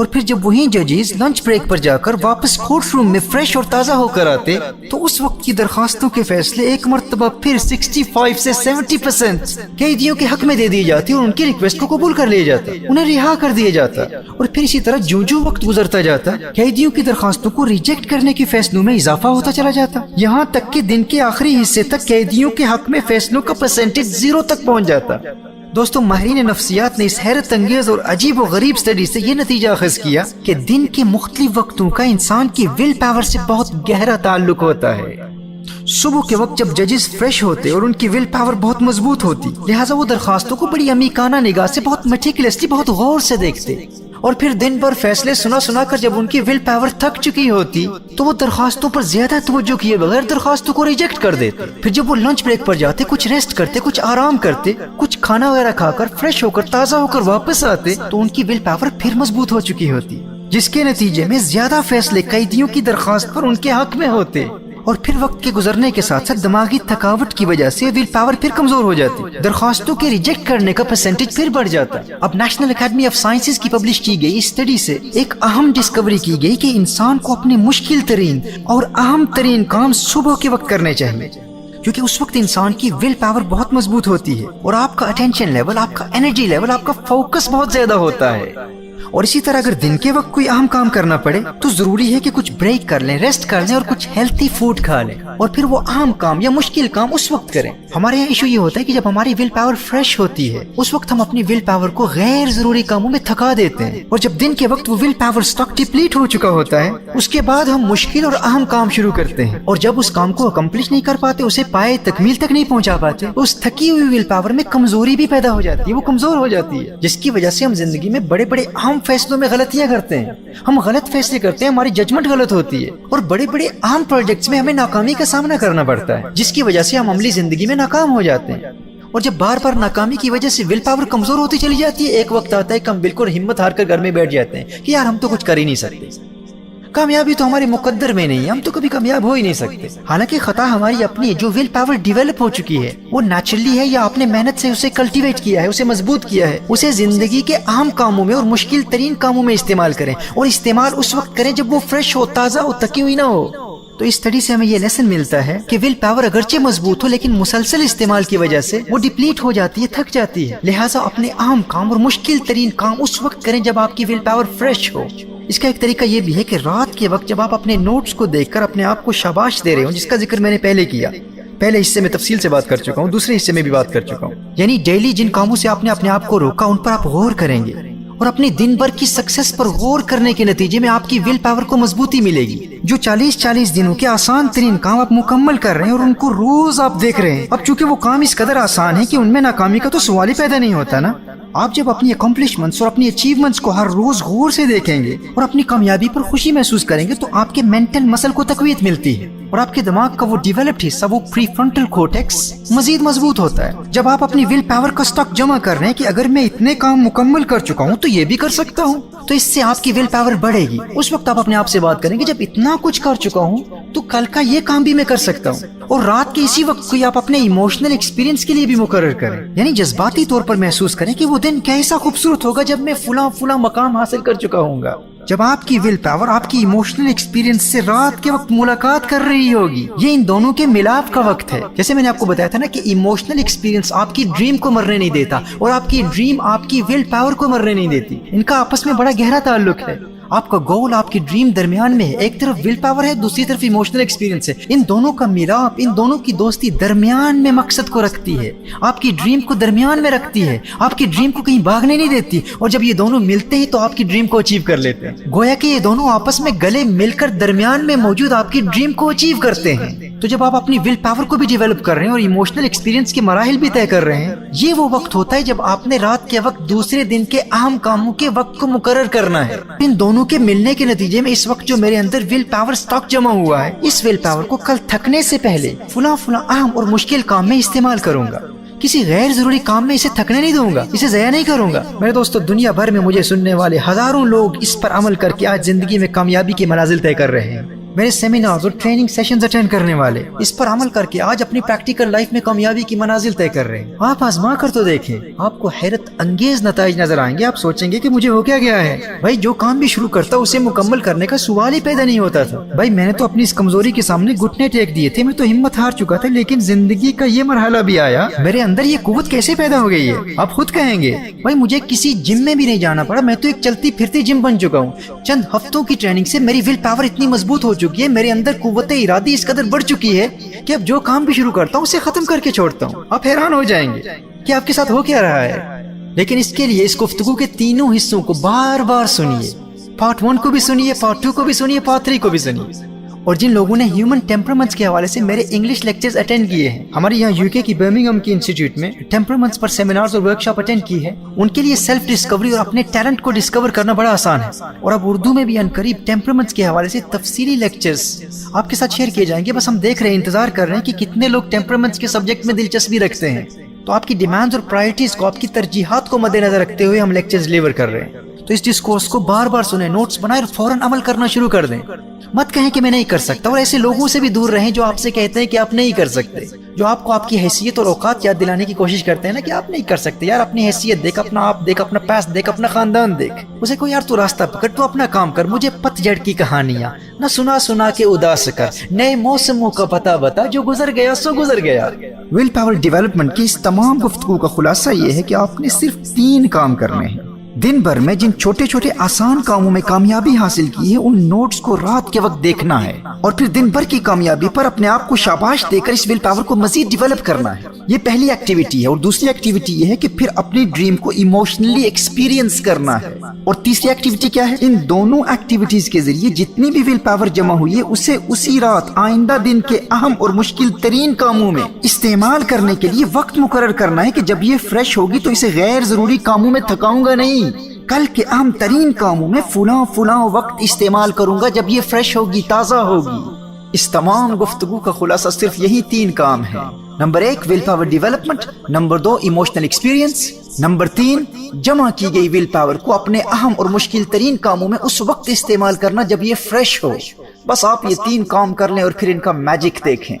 اور پھر جب وہی ججز لنچ بریک پر جا کر واپس کورٹ روم میں فریش اور تازہ ہو کر آتے تو اس وقت کی درخواستوں کے فیصلے ایک مرتبہ پھر 65 سے 70% قیدیوں کے حق میں دے دی جاتی اور ان کی ریکویسٹ کو قبول کر لیا جاتا، انہیں رہا کر دیا جاتا۔ اور پھر اسی طرح جو وقت گزرتا جاتا قیدیوں کی درخواستوں کو ریجیکٹ کرنے کے فیصلوں میں اضافہ ہوتا چلا جاتا، یہاں تک کہ دن کے آخری حصے تک قیدیوں کے حق میں فیصلوں کا پرسنٹیج 0 تک پہنچ جاتا۔ دوستوں، ماہرین نفسیات نے اس حیرت انگیز اور عجیب و غریب اسٹڈی سے یہ نتیجہ اخذ کیا کہ دن کے مختلف وقتوں کا انسان کی ول پاور سے بہت گہرا تعلق ہوتا ہے۔ صبح کے وقت جب ججز فریش ہوتے اور ان کی ول پاور بہت مضبوط ہوتی، لہٰذا وہ درخواستوں کو بڑی عمیقانہ نگاہ سے بہت میٹیکولیسلی بہت غور سے دیکھتے، اور پھر دن بھر فیصلے سنا کر جب ان کی ول پاور تھک چکی ہوتی تو وہ درخواستوں پر زیادہ توجہ کیے بغیر درخواستوں کو ریجیکٹ کر دیتے۔ پھر جب وہ لنچ بریک پر جاتے، کچھ ریسٹ کرتے، کچھ آرام کرتے، کچھ کھانا وغیرہ کھا کر فریش ہو کر تازہ ہو کر واپس آتے تو ان کی ول پاور پھر مضبوط ہو چکی ہوتی، جس کے نتیجے میں زیادہ فیصلے قیدیوں کی درخواست پر ان کے حق میں ہوتے۔ اور پھر وقت کے گزرنے کے ساتھ ساتھ دماغی تھکاوٹ کی وجہ سے ول پاور پھر کمزور ہو جاتی، درخواستوں کے ریجیکٹ کرنے کا پرسنٹیج پھر بڑھ جاتا۔ اب نیشنل اکیڈمی آف سائنسز کی پبلش کی گئی اسٹڈی سے ایک اہم ڈسکوری کی گئی کہ انسان کو اپنے مشکل ترین اور اہم ترین کام صبح کے وقت کرنے چاہیے، کیونکہ اس وقت انسان کی ول پاور بہت مضبوط ہوتی ہے اور آپ کا اٹینشن لیول، آپ کا انرجی لیول، آپ کا فوکس بہت زیادہ ہوتا ہے۔ اور اسی طرح اگر دن کے وقت کوئی اہم کام کرنا پڑے تو ضروری ہے کہ کچھ بریک کر لیں، ریسٹ کر لیں اور کچھ ہیلتھی فوڈ کھا لیں، اور پھر وہ اہم کام یا مشکل کام اس وقت کریں۔ ہمارے یہاں ایشو یہ ہوتا ہے کہ جب ہماری ول پاور فریش ہوتی ہے اس وقت ہم اپنی ول پاور کو غیر ضروری کاموں میں تھکا دیتے ہیں، اور جب دن کے وقت وہ ول پاور اسٹاک ڈپلیٹ ہو چکا ہوتا ہے اس کے بعد ہم مشکل اور اہم کام شروع کرتے ہیں، اور جب اس کام کو اکمپلش نہیں کر پاتے، اسے پائے تکمیل تک نہیں پہنچا پاتے، اس تھکی ہوئی ول پاور میں کمزوری بھی پیدا ہو جاتی ہے، وہ کمزور ہو جاتی ہے، جس کی وجہ سے ہم زندگی میں بڑے بڑے اہم فیصلوں میں غلطیاں کرتے ہیں، ہم غلط فیصلے کرتے ہیں، ہماری ججمنٹ غلط ہوتی ہے، اور بڑے بڑے اہم پروجیکٹس میں ہمیں ناکامی کا سامنا کرنا پڑتا ہے، جس کی وجہ سے ہم عملی زندگی میں ناکام ہو جاتے ہیں۔ اور جب بار بار ناکامی کی وجہ سے ول پاور کمزور ہوتی چلی جاتی ہے، ایک وقت آتا ہے کہ ہم بالکل ہمت ہار کر گھر میں بیٹھ جاتے ہیں کہ یار ہم تو کچھ کر ہی نہیں سکتے، کامیابی تو ہمارے مقدر میں نہیں ہے، ہم تو کبھی کامیاب ہو ہی نہیں سکتے۔ حالانکہ خطا ہماری اپنی ہے، جو ول پاور ڈیولپ ہو چکی ہے وہ نیچرلی ہے یا آپ نے محنت سے اسے کلٹیویٹ کیا ہے، اسے مضبوط کیا ہے، اسے زندگی کے اہم کاموں میں اور مشکل ترین کاموں میں استعمال کریں، اور استعمال اس وقت کریں جب وہ فریش ہو، تازہ ہو، تکی ہوئی نہ ہو۔ تو اس اسٹڈی سے ہمیں یہ لیسن ملتا ہے کہ ول پاور اگرچہ مضبوط ہو لیکن مسلسل استعمال کی وجہ سے وہ ڈپلیٹ ہو جاتی ہے، تھک جاتی ہے، لہٰذا اپنے اہم کام اور مشکل ترین کام اس وقت کریں جب آپ کی ول پاور فریش ہو۔ اس کا ایک طریقہ یہ بھی ہے کہ رات کے وقت جب آپ اپنے نوٹس کو دیکھ کر اپنے آپ کو شاباش دے رہے ہوں، جس کا ذکر میں نے پہلے کیا، پہلے حصے میں تفصیل سے بات کر چکا ہوں، دوسرے حصے میں بھی بات کر چکا ہوں، یعنی ڈیلی جن کاموں سے آپ نے اپنے آپ کو روکا ان پر آپ غور کریں گے، اور اپنے دن بھر کی سکسیس پر غور کرنے کے نتیجے میں آپ کی ول پاور کو مضبوطی ملے گی۔ جو 40 دنوں کے آسان ترین کام آپ مکمل کر رہے ہیں اور ان کو روز آپ دیکھ رہے ہیں، اب چونکہ وہ کام اس قدر آسان ہے کہ ان میں ناکامی کا تو سوال ہی پیدا نہیں ہوتا نا۔ آپ جب اپنی اکمپلشمنٹس اور اپنی اچیومنٹس کو ہر روز غور سے دیکھیں گے اور اپنی کامیابی پر خوشی محسوس کریں گے تو آپ کے مینٹل مسل کو تقویت ملتی ہے، اور آپ کے دماغ کا وہ ڈیولپڈ حصہ، وہ پری فرنٹل کورٹیکس مزید مضبوط ہوتا ہے۔ جب آپ اپنی ول پاور کا اسٹاک جمع کر رہے ہیں کہ اگر میں اتنے کام مکمل کر چکا ہوں تو یہ بھی کر سکتا ہوں، تو اس سے آپ کی ول پاور بڑھے گی۔ اس وقت آپ اپنے آپ سے بات کریں گے جب اتنا کچھ کر چکا ہوں تو کل کا یہ کام بھی میں کر سکتا ہوں، اور رات کے اسی وقت کو آپ اپنے ایموشنل ایکسپیرینس کے لیے بھی مقرر کریں، یعنی جذباتی طور پر محسوس کریں کہ وہ دن کیسا خوبصورت ہوگا جب میں فلاں مقام حاصل کر چکا ہوں گا۔ جب آپ کی ول پاور آپ کی ایموشنل ایکسپیرینس سے رات کے وقت ملاقات کر رہی ہوگی، یہ ان دونوں کے ملاپ کا وقت ہے۔ جیسے میں نے آپ کو بتایا تھا نا کہ ایموشنل ایکسپیرینس آپ کی ڈریم کو مرنے نہیں دیتا اور آپ کی ڈریم آپ کی ول پاور کو مرنے نہیں دیتی، ان کا آپس میں بڑا گہرا تعلق ہے۔ آپ کا گول، آپ کی ڈریم درمیان میں ہے، ایک طرف ول پاور ہے، دوسری طرف ایموشنل ایکسپیرینس ہے، ان دونوں کا ملاپ، ان دونوں کی دوستی درمیان میں مقصد کو رکھتی ہے، آپ کی ڈریم کو درمیان میں رکھتی ہے، آپ کی ڈریم کو کہیں بھاگنے نہیں دیتی، اور جب یہ دونوں ملتے ہیں تو آپ کی ڈریم کو اچیو کر لیتے ہیں، گویا کہ یہ دونوں آپس میں گلے مل کر درمیان میں موجود آپ کی ڈریم کو اچیو کرتے ہیں۔ تو جب آپ اپنی ول پاور کو بھی ڈیولپ کر رہے ہیں اور ایموشنل ایکسپیرینس کے مراحل بھی طے کر رہے ہیں، یہ وہ وقت ہوتا ہے جب آپ نے رات کے وقت دوسرے دن کے اہم کاموں کے وقت کو مقرر کرنا ہے۔ ان دونوں کے ملنے کے نتیجے میں اس وقت جو میرے اندر ول پاور سٹاک جمع ہوا ہے، اس ول پاور کو کل تھکنے سے پہلے فلاں اہم اور مشکل کام میں استعمال کروں گا، کسی غیر ضروری کام میں اسے تھکنے نہیں دوں گا، اسے ضائع نہیں کروں گا۔ میرے دوستو، دنیا بھر میں مجھے سننے والے ہزاروں لوگ اس پر عمل کر کے آج زندگی میں کامیابی کے منازل طے کر رہے ہیں۔ میرے سیمینارز اور ٹریننگ سیشنز اٹینڈ کرنے والے اس پر عمل کر کے آج اپنی پریکٹیکل لائف میں کامیابی کی منازل طے کر رہے ہیں۔ آپ آزما کر تو دیکھیں، آپ کو حیرت انگیز نتائج نظر آئیں گے۔ آپ سوچیں گے کہ مجھے ہو کیا گیا ہے؟ بھائی جو کام بھی شروع کرتا اسے مکمل کرنے کا سوال ہی پیدا نہیں ہوتا تھا۔ بھائی میں نے تو اپنی اس کمزوری کے سامنے گھٹنے ٹیک دیے تھے، میں تو ہمت ہار چکا تھا، لیکن زندگی کا یہ مرحلہ بھی آیا، میرے اندر یہ قوت کیسے پیدا ہو گئی ہے؟ آپ خود کہیں گے بھائی مجھے کسی جم میں بھی نہیں جانا پڑا، میں تو ایک چلتی پھرتی جم بن چکا ہوں۔ چند ہفتوں کی ٹریننگ سے میری ول پاور اتنی مضبوط ہو چکی ہے، میرے اندر قوت ارادی اس قدر بڑھ چکی ہے کہ اب جو کام بھی شروع کرتا ہوں اسے ختم کر کے چھوڑتا ہوں۔ آپ حیران ہو جائیں گے کہ آپ کے ساتھ ہو کیا رہا ہے۔ لیکن اس کے لیے اس گفتگو کے تینوں حصوں کو بار بار سنیے، پارٹ 1 کو بھی سنیے، پارٹ 2 کو بھی سنیے، پارٹ 3 کو بھی سنیے۔ اور جن لوگوں نے ہیومن ٹیمپرمنٹس کے حوالے سے میرے انگلش لیکچرز اٹینڈ کیے ہیں، ہمارے یہاں UK کی برمنگھم کی انسٹیٹیوٹ میں ٹیمپرمنٹس پر سیمینارز اور ورکشاپ اٹینڈ کی ہے، ان کے لیے سیلف ڈسکوری اور اپنے ٹیلنٹ کو ڈسکور کرنا بڑا آسان ہے۔ اور اب اردو میں بھی عنقریب ٹیمپرمنٹس کے حوالے سے تفصیلی لیکچرز آپ کے ساتھ شیئر کیے جائیں گے۔ بس ہم دیکھ رہے ہیں، انتظار کر رہے ہیں کہ کتنے لوگ ٹیمپرمنٹس کے سبجیکٹ میں دلچسپی رکھتے ہیں۔ تو آپ کی ڈیمانڈز اور پرائرٹیز کو، آپ کی ترجیحات کو مد نظر رکھتے ہوئے ہم لیکچرز ڈیلیور کر رہے ہیں۔ تو اس ڈسکورس کو بار بار سنیں، نوٹس بنائیں اور فوراً عمل کرنا شروع کر دیں۔ مت کہیں کہ میں نہیں کر سکتا، اور ایسے لوگوں سے بھی دور رہیں جو آپ سے کہتے ہیں کہ آپ نہیں کر سکتے، جو آپ کو آپ کی حیثیت اور اوقات یاد دلانے کی کوشش کرتے ہیں نا کہ آپ نہیں کر سکتے۔ یار اپنی حیثیت دیکھ، اپنا آپ دیکھ، اپنا پاس دیکھ، اپنا خاندان دیکھ۔ اسے کوئی یار تو راستہ پکڑ، تو اپنا کام کر، مجھے پت جڑ کی کہانیاں نہ سنا کے اداس کر، نئے موسموں کا پتہ بتا، جو گزر گیا سو گزر گیا۔ ول پاور ڈیولپمنٹ کی اس تمام گفتگو کا خلاصہ یہ ہے کہ آپ نے صرف 3 کام کرنے ہیں۔ دن بھر میں جن چھوٹے چھوٹے آسان کاموں میں کامیابی حاصل کی ہے، ان نوٹس کو رات کے وقت دیکھنا ہے، اور پھر دن بھر کی کامیابی پر اپنے آپ کو شاباش دے کر اس ول پاور کو مزید ڈیولپ کرنا ہے۔ یہ پہلی ایکٹیویٹی ہے، اور دوسری ایکٹیویٹی یہ ہے کہ پھر اپنی ڈریم کو ایموشنلی ایکسپیرینس کرنا ہے۔ اور تیسری ایکٹیویٹی کیا ہے؟ ان دونوں ایکٹیویٹیز کے ذریعے جتنی بھی ول پاور جمع ہوئی ہے اسے اسی رات آئندہ دن کے اہم اور مشکل ترین کاموں میں استعمال کرنے کے لیے وقت مقرر کرنا ہے کہ جب یہ فریش ہوگی تو اسے غیر ضروری کاموں میں تھکاؤں گا نہیں، کل کے اہم ترین کاموں میں فلاں وقت استعمال کروں گا جب یہ فریش ہوگی، تازہ ہوگی۔ اس تمام گفتگو کا خلاصہ صرف یہی 3 کام ہے۔ Number 1 will power development, number 2 emotional experience, number 3 جمع کی گئی ول پاور کو اپنے اہم اور مشکل ترین کاموں میں اس وقت استعمال کرنا جب یہ فریش ہو۔ بس آپ یہ 3 کام کر لیں اور پھر ان کا میجک دیکھیں۔